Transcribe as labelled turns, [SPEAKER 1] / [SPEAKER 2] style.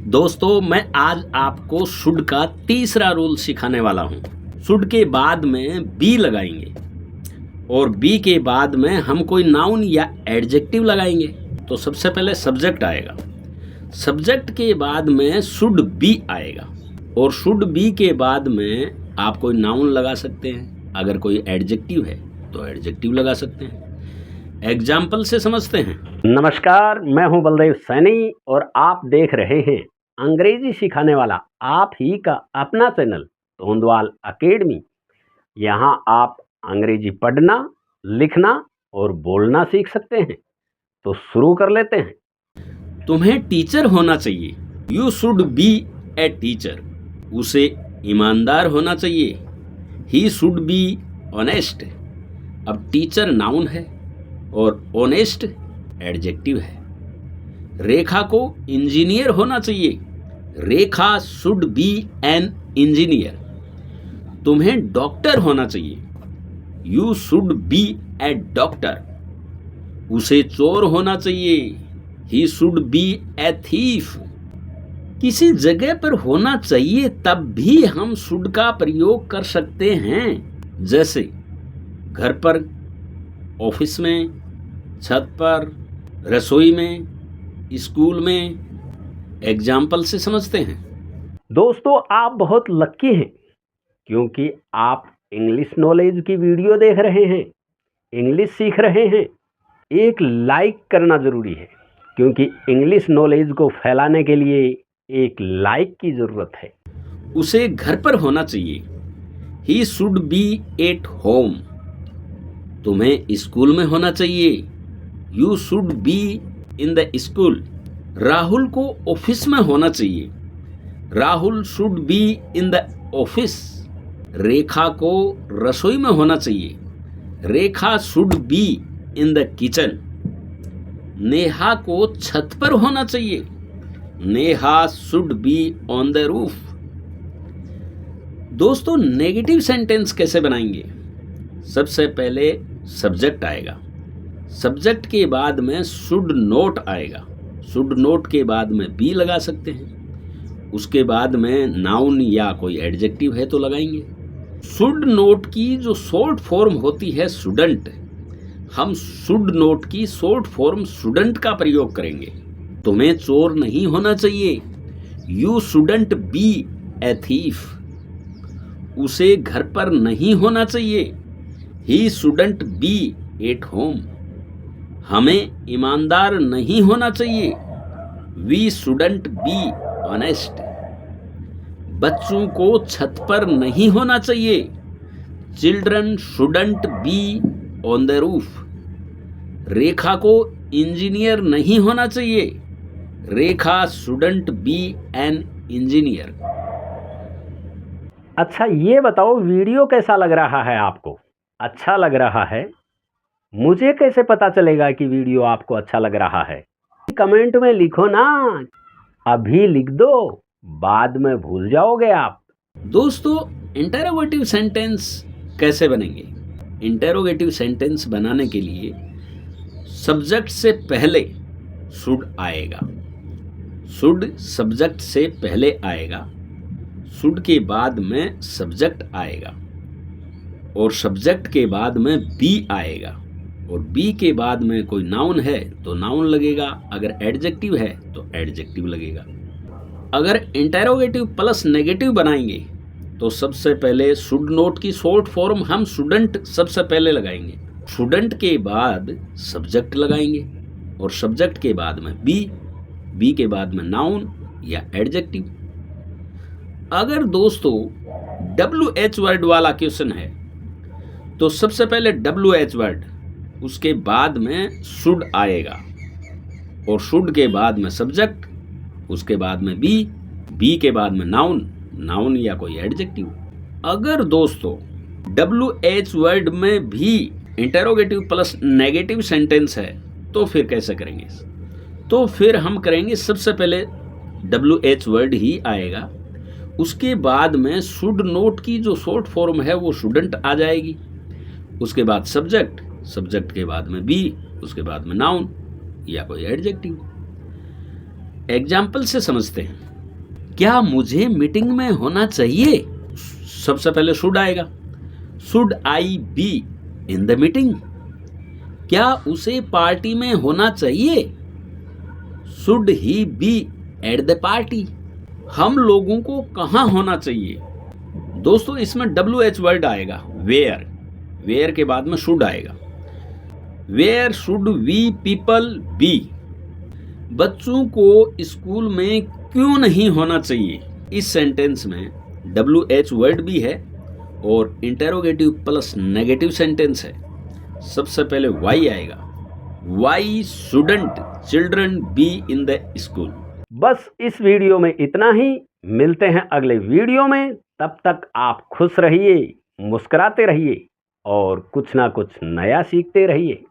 [SPEAKER 1] दोस्तों मैं आज आपको शुड का तीसरा रूल सिखाने वाला हूँ। शुड के बाद में बी लगाएंगे और बी के बाद में हम कोई नाउन या एडजेक्टिव लगाएंगे। तो सबसे पहले सब्जेक्ट आएगा, सब्जेक्ट के बाद में शुड बी आएगा और शुड बी के बाद में आप कोई नाउन लगा सकते हैं। अगर कोई एडजेक्टिव है तो एडजेक्टिव लगा सकते हैं। एग्जाम्पल से समझते हैं।
[SPEAKER 2] नमस्कार, मैं हूं बलदेव सैनी और आप देख रहे हैं अंग्रेजी सिखाने वाला आप ही का अपना चैनल तोंदवाल अकेडमी। यहां आप अंग्रेजी पढ़ना, लिखना और बोलना सीख सकते हैं। तो शुरू कर लेते हैं।
[SPEAKER 1] तुम्हें टीचर होना चाहिए। You should B a teacher. उसे ईमानदार होना चाहिए। He should be honest. अब टीचर नाउन है और ऑनेस्ट एडजेक्टिव है। रेखा को इंजीनियर होना चाहिए। Rekha should B an engineer. तुम्हें डॉक्टर होना चाहिए। You should B A doctor. उसे चोर होना चाहिए। He should B a thief. किसी जगह पर होना चाहिए तब भी हम शुड का प्रयोग कर सकते हैं, जैसे घर पर, ऑफिस में, छत पर, रसोई में, स्कूल में। एग्जाम्पल से समझते हैं।
[SPEAKER 2] दोस्तों आप बहुत लकी हैं क्योंकि आप इंग्लिश नॉलेज की वीडियो देख रहे हैं, इंग्लिश सीख रहे हैं। एक लाइक करना ज़रूरी है क्योंकि इंग्लिश नॉलेज को फैलाने के लिए एक लाइक की ज़रूरत है।
[SPEAKER 1] उसे घर पर होना चाहिए। He should be at home. तुम्हें स्कूल में होना चाहिए। You should be in the school. Rahul को ऑफिस में होना चाहिए। Rahul should be in the office. Rekha को रसोई में होना चाहिए। Rekha should be in the kitchen. Neha को छत पर होना चाहिए। Neha should be on the roof. दोस्तों नेगेटिव सेंटेंस कैसे बनाएंगे? सबसे पहले सब्जेक्ट आएगा, सब्जेक्ट के बाद में शुड नोट आएगा। शुड नोट के बाद में बी लगा सकते हैं। उसके बाद में नाउन या कोई एडजेक्टिव है तो लगाएंगे। शुड नोट की जो शॉर्ट फॉर्म होती है शुडंट, हम शुड नोट की शॉर्ट फॉर्म शुडंट का प्रयोग करेंगे। तुम्हें चोर नहीं होना चाहिए। You shouldn't be a thief. उसे घर पर नहीं होना चाहिए। He shouldn't be at home. हमें ईमानदार नहीं होना चाहिए। We shouldn't be honest. बच्चों को छत पर नहीं होना चाहिए। Children shouldn't be on the roof. Rekha को इंजीनियर नहीं होना चाहिए। Rekha shouldn't be an engineer.
[SPEAKER 2] अच्छा ये बताओ, वीडियो कैसा लग रहा है आपको? अच्छा लग रहा है? मुझे कैसे पता चलेगा कि वीडियो आपको अच्छा लग रहा है? कमेंट में लिखो ना, अभी लिख दो, बाद में भूल जाओगे आप।
[SPEAKER 1] दोस्तों इंटेरोगेटिव सेंटेंस कैसे बनेंगे? इंटेरोगेटिव सेंटेंस बनाने के लिए सब्जेक्ट से पहले शुड आएगा। शुड सब्जेक्ट से पहले आएगा। शुड के बाद में सब्जेक्ट आएगा और सब्जेक्ट के बाद में बी आएगा और बी के बाद में कोई नाउन है तो नाउन लगेगा। अगर एडजेक्टिव है तो एडजेक्टिव लगेगा। अगर इंटेरोगेटिव प्लस नेगेटिव बनाएंगे तो सबसे पहले शुड नोट की शॉर्ट फॉर्म हम शुडंट सबसे पहले लगाएंगे। शुडंट के बाद सब्जेक्ट लगाएंगे और सब्जेक्ट के बाद में बी के बाद में नाउन या एडजेक्टिव। अगर दोस्तों WH वर्ड वाला क्वेश्चन है तो सबसे पहले WH वर्ड, उसके बाद में शुड आएगा और शुड के बाद में सब्जेक्ट, उसके बाद में बी के बाद में नाउन या कोई एडजेक्टिव। अगर दोस्तों WH वर्ड में भी इंटेरोगेटिव प्लस नेगेटिव सेंटेंस है तो फिर कैसे करेंगे? तो फिर हम करेंगे सबसे पहले WH वर्ड ही आएगा, उसके बाद में शुड नोट की जो शॉर्ट फॉर्म है वो शुडंट आ जाएगी। उसके बाद सब्जेक्ट के बाद में बी, उसके बाद में नाउन या कोई एडजेक्टिव। एग्जाम्पल से समझते हैं। क्या मुझे मीटिंग में होना चाहिए? सबसे पहले शुड आएगा। Should I be in the meeting? क्या उसे पार्टी में होना चाहिए? Should he be at the party? हम लोगों को कहाँ होना चाहिए? दोस्तों इसमें WH वर्ड आएगा, वेयर। वेयर के बाद में शुड आएगा। Where should we people be? बच्चों को स्कूल में क्यों नहीं होना चाहिए? इस सेंटेंस में WH वर्ड भी है और इंटेरोगेटिव प्लस नेगेटिव सेंटेंस है। सबसे पहले वाई आएगा। Why shouldn't children be in the school?
[SPEAKER 2] बस इस वीडियो में इतना ही। मिलते हैं अगले वीडियो में। तब तक आप खुश रहिए, मुस्कुराते रहिए और कुछ ना कुछ नया सीखते रहिए।